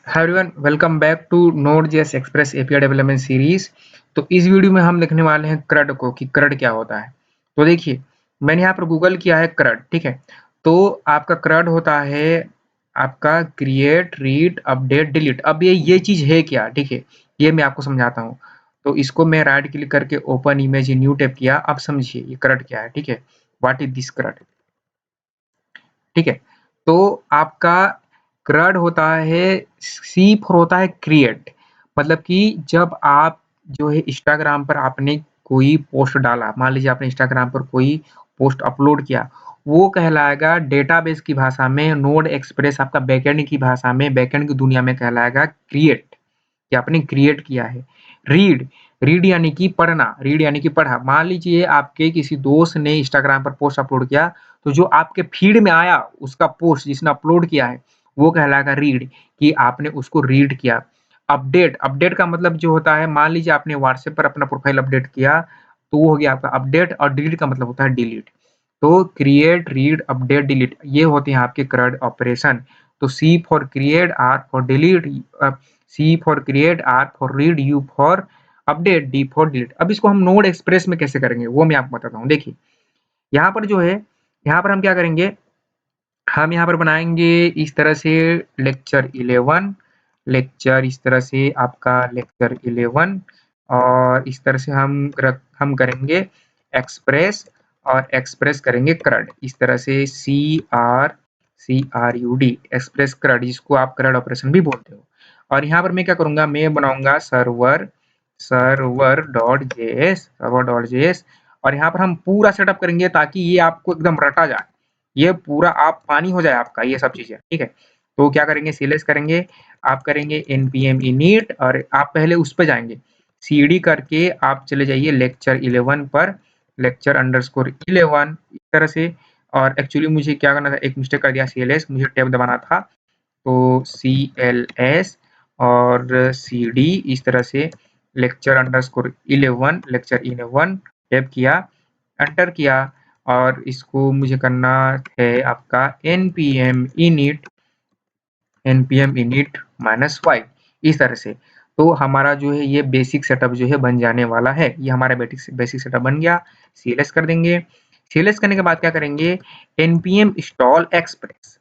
Hi everyone, welcome back to Node.js express API development series. तो इस video में हम देखने वाले हैं क्रड को कि क्रड क्या होता है। तो देखिए, मैंने यहाँ पर गूगल किया है क्रड, ठीक है। तो आपका क्रड होता है आपका क्रिएट, रीड, अपडेट, डिलीट। अब ये चीज है क्या, ठीक है, ये मैं आपको समझाता हूँ। तो इसको मैं राइट क्लिक करके ओपन इमेज न्यू टैब किया। अब समझिए ये क्रड क्या है, ठीक है। व्हाट इज दिस क्रड, ठीक है। तो आपका क्रड होता है, सी फॉर होता है क्रिएट। मतलब कि जब आप जो है इंस्टाग्राम पर आपने कोई पोस्ट डाला, मान लीजिए आपने इंस्टाग्राम पर कोई पोस्ट अपलोड किया, वो कहलाएगा डेटाबेस की भाषा में, नोड एक्सप्रेस आपका बैकएंड की भाषा में, बैकएंड की दुनिया में कहलाएगा क्रिएट, कि आपने क्रिएट किया है। रीड, रीड यानी कि पढ़ना, रीड यानी कि पढ़ा। मान लीजिए आपके किसी दोस्त ने इंस्टाग्राम पर पोस्ट अपलोड किया, तो जो आपके फीड में आया उसका पोस्ट जिसने अपलोड किया है, वो कहलाएगा रीड, कि आपने उसको रीड किया। अपडेट, अपडेट का मतलब जो होता है, मान लीजिए आपने व्हाट्सएप पर अपना प्रोफाइल अपडेट किया, तो वो हो गया आपका अपडेट। और डिलीट का मतलब होता है डिलीट। तो क्रिएट, रीड, अपडेट, डिलीट, ये होते हैं आपके क्रड ऑपरेशन। तो C for create, R for delete, C for create, R for read, U for update, D for delete. अब इसको हम नोड एक्सप्रेस में कैसे करेंगे वो मैं आपको बताता हूँ। देखिए, यहाँ पर जो है, यहाँ पर हम क्या करेंगे, हम यहाँ पर बनाएंगे इस तरह से लेक्चर 11, लेक्चर इस तरह से आपका लेक्चर 11, और इस तरह से हम करेंगे एक्सप्रेस, और एक्सप्रेस करेंगे क्रड, इस तरह से CRUD एक्सप्रेस क्रड, जिसको आप क्रड ऑपरेशन भी बोलते हो। और यहाँ पर मैं क्या करूंगा, मैं बनाऊंगा सर्वर, सर्वर.js, और यहाँ पर हम पूरा सेटअप करेंगे ताकि ये आपको एकदम रटा जाए, ये पूरा आप पानी हो जाए आपका ये सब चीजें, ठीक है। तो क्या करेंगे, सीलेस करेंगे, आप करेंगे npm init, और आप पहले उस पर जाएंगे, cd करके आप चले जाइए लेक्चर 11 पर, लेक्चर अंडरस्कोर 11 इस तरह से। और एक्चुअली मुझे क्या करना था, एक मिस्टेक कर दिया, cls मुझे टैब दबाना था, तो cls और cd इस तरह से लेक्चर अंडरस्कोर 11, लेक्चर 11 टैब किया, एंटर किया, और इसको मुझे करना है आपका npm init -y इस तरह से। तो हमारा जो है ये बेसिक सेटअप जो है बन जाने वाला है। ये हमारा बेसिक सेटअप बन गया। सीएलएस कर देंगे। सीएलएस करने के बाद क्या करेंगे, npm install express,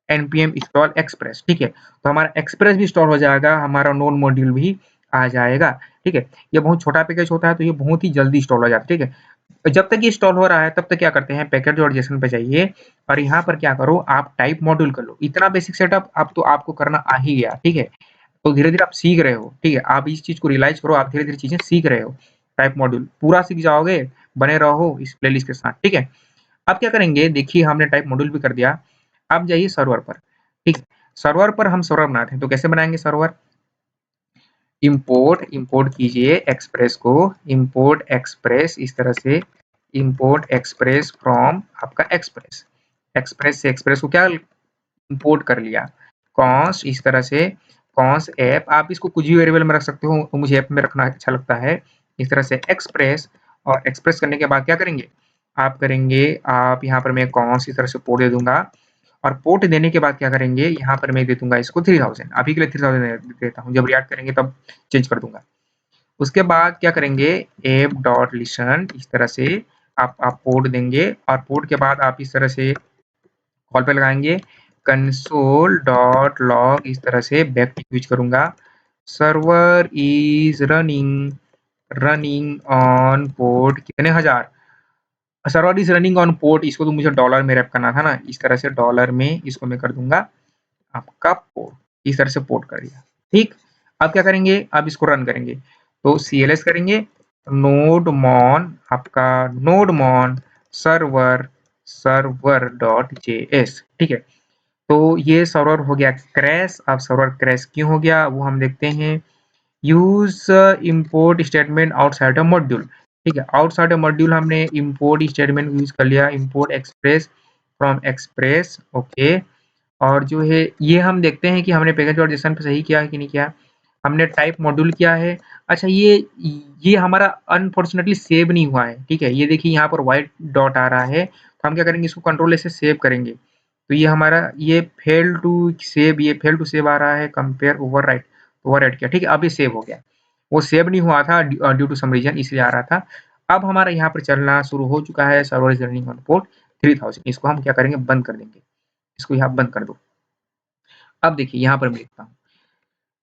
npm install express, ठीक है। तो हमारा एक्सप्रेस भी इंस्टॉल हो जाएगा, हमारा नोड मॉड्यूल भी आ जाएगा, ठीक है। ये बहुत छोटा पैकेज होता है, तो ये बहुत ही जल्दी इंस्टॉल हो जाता है, ठीक है। जब तक ये इंस्टॉल हो रहा है तब तक क्या करते हैं, पैकेज और जेसन पे जाइए, और यहाँ पर क्या करो, आप टाइप मॉड्यूल कर लो। इतना बेसिक सेटअप अब तो आपको करना आ ही गया, ठीक है। तो धीरे धीरे आप सीख रहे हो, ठीक है। आप इस चीज को रियलाइज करो, आप धीरे धीरे चीजें सीख रहे हो। टाइप मॉड्यूल पूरा सीख जाओगे, बने रहो इस प्लेलिस्ट के साथ, ठीक है। अब क्या करेंगे, देखिए हमने टाइप मॉड्यूल भी कर दिया। अब जाइए सर्वर पर, ठीक है। सर्वर पर हम सर्वर बनाते हैं, तो कैसे बनाएंगे सर्वर, इंपोर्ट कीजिए एक्सप्रेस को, इंपोर्ट एक्सप्रेस इस तरह से, इंपोर्ट एक्सप्रेस फ्रॉम आपका एक्सप्रेस, एक्सप्रेस से एक्सप्रेस को क्या इंपोर्ट कर लिया, कॉन्स्ट इस तरह से, कॉन्स्ट ऐप, आप इसको कुछ भी वेरिएबल में रख सकते हो, तो मुझे ऐप में रखना अच्छा लगता है। इस तरह से एक्सप्रेस, और एक्सप्रेस करने के बाद क्या करेंगे, आप करेंगे, आप यहाँ पर मैं कॉन्स्ट इस तरह से पोर्ट दे दूंगा, और पोर्ट देने के बाद क्या करेंगे, यहाँ पर मैं दे दूंगा इसको 3000, अभी के लिए 3000 देता हूँ, जब रिएक्ट करेंगे तब चेंज कर दूंगा। उसके बाद क्या करेंगे, एप डॉट लिसन इस तरह से आप पोर्ट देंगे, और पोर्ट के बाद आप इस तरह से कॉल पे लगाएंगे, कंसोल डॉट लॉग इस तरह से बैक यूज करूंगा, server is running, running on port कितने हजार, server is running on port, इसको तो मुझे डॉलर में रैप करना था ना, इस तरह से डॉलर में इसको मैं कर दूंगा आपका पोर्ट, इस तरह से पोर्ट कर दिया, ठीक। अब क्या करेंगे, अब इसको रन करेंगे, तो सीएलएस करेंगे, नोड मॉन आपका, nodemon server, server dot JS, ठीक है। तो ये सर्वर हो गया क्रैश। अब सर्वर क्रैश क्यों हो गया वो हम देखते हैं, use import statement outside module, ठीक है। आउटसाइड मॉड्यूल हमने इंपोर्ट स्टेटमेंट यूज कर लिया, import express from express, okay. और जो है ये हम देखते हैं कि हमने पैकेज और जेसन पे सही किया है कि नहीं किया, हमने टाइप मॉड्यूल किया है। अच्छा, ये हमारा अनफॉर्चुनेटली सेव नहीं हुआ है, ठीक है। ये देखिए यहाँ पर व्हाइट डॉट आ रहा है, तो हम क्या करेंगे, इसको कंट्रोल से सेव करेंगे, तो ये हमारा ये फेल टू सेव, ये फेल टू सेव आ रहा है, कंपेयर ओवरराइट, ओवरराइट किया, ठीक है। अब ये सेव हो गया, वो सेव नहीं हुआ था ड्यू टू सम रीजन, इसलिए आ रहा था। अब हमारा यहाँ पर चलना शुरू हो चुका है, server is running on port 3000। इसको हम क्या करेंगे, बंद कर देंगे, इसको यहाँ बंद कर दो। अब देखिए यहाँ पर मैं लिखता हूँ,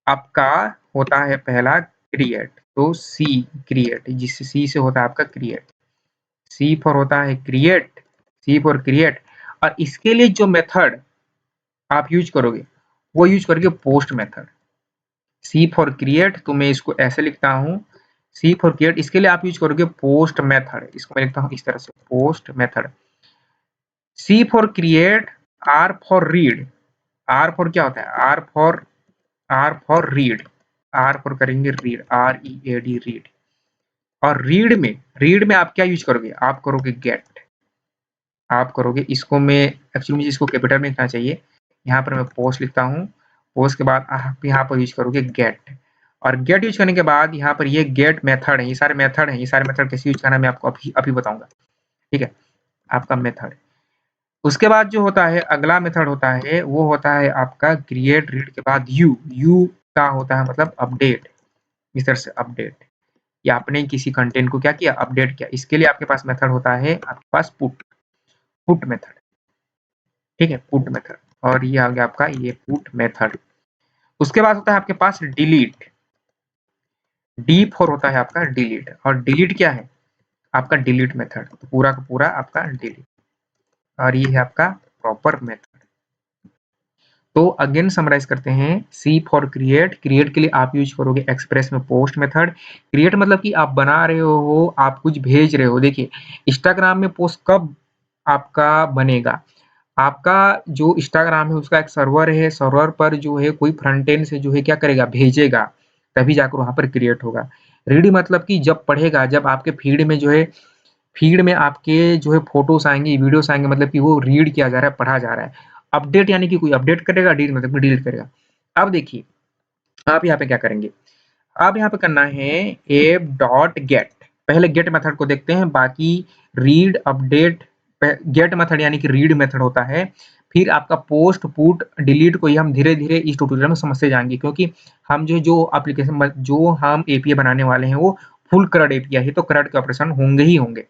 आपका होता है पहला क्रिएट, तो सी क्रिएट, जिससे सी से होता है आपका क्रिएट, सी फॉर होता है क्रिएट, सी फॉर क्रिएट। और इसके लिए जो मेथड आप यूज करोगे वो यूज करोगे post method, C for create, तो मैं इसको ऐसे लिखता हूँ, सी फॉर क्रिएट, इसके लिए आप यूज करोगे पोस्ट मेथड, इसको मैं लिखता हूँ इस तरह से, post method. C for create, R for read, R for क्या होता है, R for read, R for करेंगे read, R E A D read. और रीड में आप क्या यूज करोगे, आप करोगे गेट, आप करोगे इसको, मैं एक्चुअली मुझे इसको कैपिटल में लिखना चाहिए, यहाँ पर मैं पोस्ट लिखता हूँ, पोस्ट के बाद आप यहाँ पर यूज करोगे गेट। और गेट यूज करने के बाद यहाँ पर ये गेट मेथड है, ये सारे मेथड हैं, ये सारे मेथड कैसे यूज करना मैं आपको अभी बताऊंगा, ठीक है, आपका मेथड। उसके बाद जो होता है अगला मेथड होता है, वो होता है आपका क्रिएट रीड के बाद यू का होता है मतलब अपडेट, इस तरह से अपडेट, या आपने किसी कंटेंट को क्या किया, अपडेट किया, इसके लिए आपके पास मेथड होता है, आपके पास पुट मेथड, ठीक है, पुट मेथड। और ये आ गया आपका ये पुट मेथड। उसके बाद होता है आपके पास डिलीट, डी फॉर होता है आपका डिलीट, और डिलीट क्या है, आपका डिलीट मेथड, तो पूरा का पूरा आपका डिलीट। और ये है आपका प्रॉपर मेथड। तो अगेन समराइज करते हैं, सी फॉर क्रिएट, क्रिएट के लिए आप यूज करोगे एक्सप्रेस में पोस्ट मेथड। क्रिएट मतलब कि आप बना रहे हो, आप कुछ भेज रहे हो। देखिए इंस्टाग्राम में पोस्ट कब आपका बनेगा, आपका जो इंस्टाग्राम है उसका एक सर्वर है, सर्वर पर जो है कोई फ्रंट एंड से जो है क्या करेगा, भेजेगा, तभी जाकर वहां पर क्रिएट होगा। रीड मतलब कि जब पढ़ेगा, जब आपके फीड में जो है, फीड में आपके जो है फोटोस आएंगे, वीडियोस आएंगे, मतलब कि वो रीड किया जा रहा है, पढ़ा जा रहा है। अपडेट यानी कि कोई अपडेट करेगा, डिलीट मतलब डिलीट करेगा। अब देखिए आप यहाँ पे क्या करेंगे, अब यहाँ पे करना है एप डॉट गेट, पहले गेट मेथड को देखते हैं, बाकी रीड अपडेट, गेट मेथड यानी कि रीड मेथड होता है, फिर आपका पोस्ट पुट डिलीट को ही हम धीरे धीरे इस ट्यूटोरियल में समझते जाएंगे, क्योंकि हम जो एप्लीकेशन जो हम एपीआई बनाने वाले हैं वो फुल क्रड एपीआई है, तो क्रड के ऑपरेशन होंगे ही होंगे।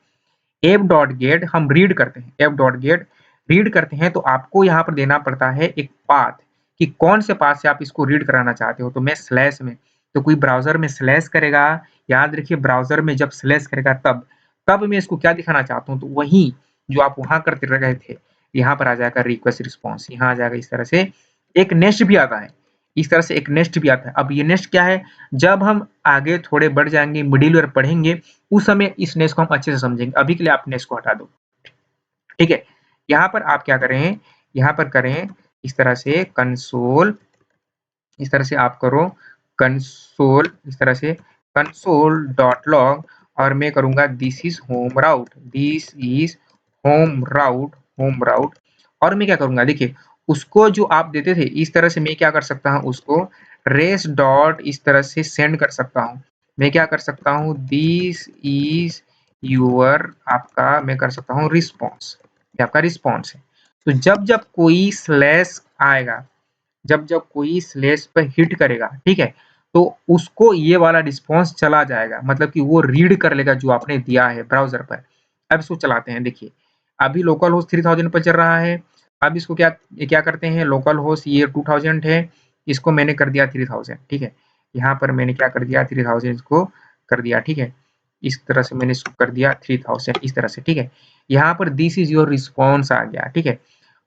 एप डॉट गेट हम रीड करते हैं, एप डॉट गेट रीड करते हैं, तो आपको यहाँ पर देना पड़ता है एक पाथ, कि कौन से पाथ से आप इसको रीड कराना चाहते हो। तो मैं स्लैश में, तो कोई ब्राउजर में स्लैश करेगा, याद रखिए ब्राउजर में जब स्लैश करेगा तब मैं इसको क्या दिखाना चाहता हूँ, तो वही जो आप वहां करते रहे थे, यहाँ पर आ जाएगा रिक्वेस्ट रिस्पॉन्स, यहाँ आ जाएगा इस तरह से। एक नेक्स्ट भी आता है, इस तरह से एक नेक्स्ट भी आता है। अब ये नेक्स्ट क्या है, जब हम आगे थोड़े बढ़ जाएंगे, मिडिलवेयर पढ़ेंगे, उस समय इस नेक्स्ट को हम अच्छे से समझेंगे। अभी के लिए आप नेक्स्ट को हटा दो, ठीक है। यहाँ पर आप क्या करें, यहाँ पर करें इस तरह से कंसोल, इस तरह से आप करो कंसोल, इस तरह से कंसोल डॉट लॉग, और मैं करूंगा this is home route, this is home route, home route. और मैं क्या करूंगा, देखिए उसको जो आप देते थे इस तरह से मैं क्या कर सकता हूँ, उसको रेस डॉट इस तरह से सेंड कर सकता हूँ। मैं क्या कर सकता हूँ, दिस इज यूर, आपका मैं कर सकता हूँ रिस्पॉन्स, ये आपका रिस्पॉन्स है। तो जब जब कोई स्लैश आएगा, जब जब कोई स्लैश पर हिट करेगा, ठीक है, तो उसको ये वाला रिस्पॉन्स चला जाएगा, मतलब कि वो रीड कर लेगा जो आपने दिया है ब्राउजर पर। अब इसको चलाते हैं, देखिए अभी लोकल होस्ट 3000 पर चल रहा है। अब इसको क्या क्या करते हैं, लोकल होस्ट ये 2000 है, इसको मैंने कर दिया 3000, ठीक है। यहाँ पर मैंने क्या कर दिया, 3000 इसको कर दिया, ठीक है। इस तरह से मैंने इसको कर दिया 3000, इस तरह से, ठीक है। यहाँ पर दिस इज योर रिस्पॉन्स आ गया, ठीक है।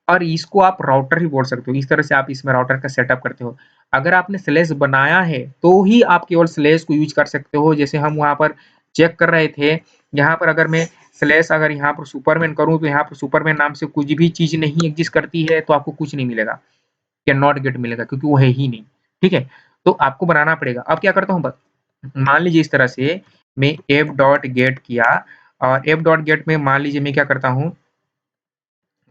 और इसको आप राउटर भी बोल सकते हो, इस तरह से आप इसमें राउटर का सेटअप करते हो। अगर आपने स्लैश बनाया है तो ही आप केवल स्लैश को यूज कर सकते हो, जैसे हम वहां पर चेक कर रहे थे। यहाँ पर अगर मैं स्लैश अगर यहाँ पर सुपरमैन करूँ, तो यहाँ पर सुपरमैन नाम से कुछ भी चीज नहीं एग्जिस्ट करती है, तो आपको कुछ नहीं मिलेगा, कैन नॉट गेट मिलेगा, क्योंकि वो है ही नहीं, ठीक है। तो आपको बनाना पड़ेगा। अब क्या करता हूँ, बस मान लीजिए इस तरह से मैं एफ डॉट गेट किया, और एफ डॉट गेट में मान लीजिए मैं क्या करता हूँ,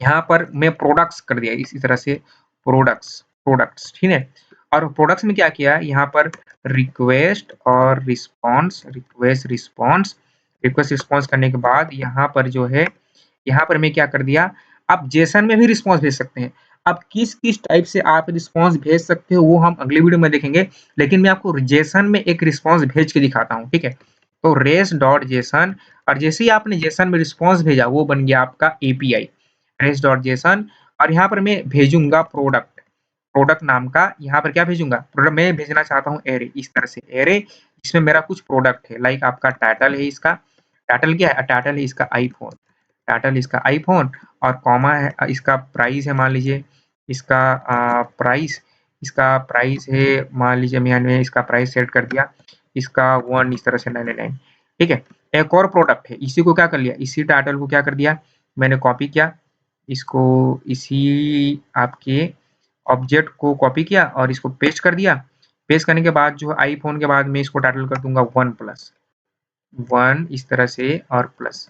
यहाँ पर मैं प्रोडक्ट्स कर दिया इसी तरह से, प्रोडक्ट्स, ठीक है। और प्रोडक्ट्स में क्या किया, यहाँ पर रिक्वेस्ट और रिस्पॉन्स, रिक्वेस्ट रिस्पॉन्स करने के बाद यहाँ पर जो है, यहाँ पर मैं क्या कर दिया, आप जेसन में भी रिस्पॉन्स भेज सकते हैं। अब किस-किस टाइप से आप रिस्पॉन्स भेज सकते हो वो हम अगली वीडियो में देखेंगे, लेकिन मैं आपको जेसन में एक रिस्पॉन्स भेज के दिखाता हूँ, ठीक है? तो रेस डॉट जेसन और जैसे ही आपने जेसन में रिस्पॉन्स भेजा वो बन गया आपका एपीआई रेस डॉट जेसन और यहाँ पर मैं भेजूँगा प्रोडक्ट, प्रोडक्ट नाम का यहाँ पर क्या भेजूँगा? प्रोडक्ट मैं भेजना चाहता हूँ एरे इस तरह से एरे इसमें मेरा कुछ प्रोडक्ट है लाइक आपका टाइटल है इसका, टाइटल क्या है? टाइटल है इसका आईफ़ोन, टाइटल इसका आईफ़ोन और कॉमा है इसका प्राइस है मान लीजिए इसका प्राइस है मान लीजिए मैंने इसका प्राइस सेट कर दिया इसका 1 इस तरह से 99 ठीक है? एक और प्रोडक्ट है इसी को क्या कर लिया इसी टाइटल को क्या कर दिया मैंने कॉपी किया इसको इसी आपके ऑब्जेक्ट को कॉपी किया और इसको पेस्ट कर दिया। पेस्ट करने के बाद जो आईफ़ोन के बाद मैं इसको टाइटल कर दूँगा 1 प्लस 1 इस तरह से और प्लस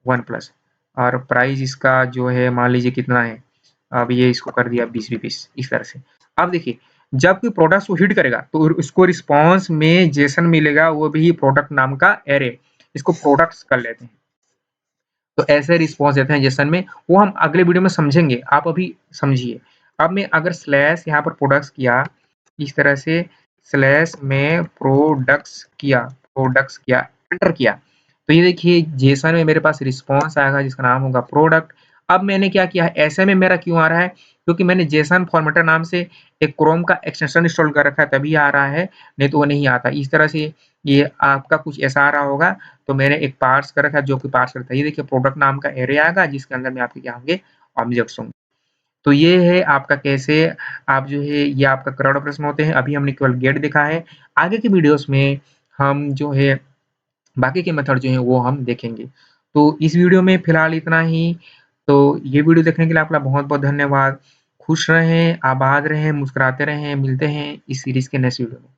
1 प्लस और प्राइस इसका जो है मान लीजिए कितना है, अब ये इसको कर दिया 20 रुपीस इस तरह से। अब देखिए जब कोई प्रोडक्ट को हिट करेगा तो उसको रिस्पॉन्स में जेसन मिलेगा वो भी प्रोडक्ट नाम का एरे, इसको प्रोडक्ट्स कर लेते हैं। तो ऐसे रिस्पॉन्स देते हैं जेसन में, वो हम अगले वीडियो में समझेंगे, आप अभी समझिए। अब मैं अगर स्लैश यहाँ पर प्रोडक्ट्स किया, इस तरह से स्लैश में प्रोडक्ट्स किया, एंटर किया, तो ये देखिए जेसन में मेरे पास रिस्पॉन्स आएगा जिसका नाम होगा प्रोडक्ट। अब मैंने क्या किया है, ऐसे में मेरा क्यों आ रहा है? क्योंकि मैंने जेसन फॉर्मेटर नाम से एक क्रोम का एक्सटेंशन इंस्टॉल कर रखा है तभी आ रहा है, नहीं तो वो नहीं आता। इस तरह से ये आपका कुछ ऐसा आ रहा होगा तो मैंने एक पार्स कर रखा है जो कि पार्स करता है। ये देखिए प्रोडक्ट नाम का एरे आएगा जिसके अंदर में आपके क्या होंगे ऑब्जेक्ट्स होंगे। तो ये है आपका कैसे आप जो है ये आपका क्रॉड ऑपरेशन होते हैं। अभी हमने केवल गेट देखा है। आगे की वीडियोज़ में हम जो है बाकी के मेथड जो हैं वो हम देखेंगे। तो इस वीडियो में फिलहाल इतना ही। तो ये वीडियो देखने के लिए आपका बहुत-बहुत धन्यवाद। खुश रहें, आबाद रहें, मुस्कुराते रहें। मिलते हैं इस सीरीज़ के नेक्स्ट वीडियो में।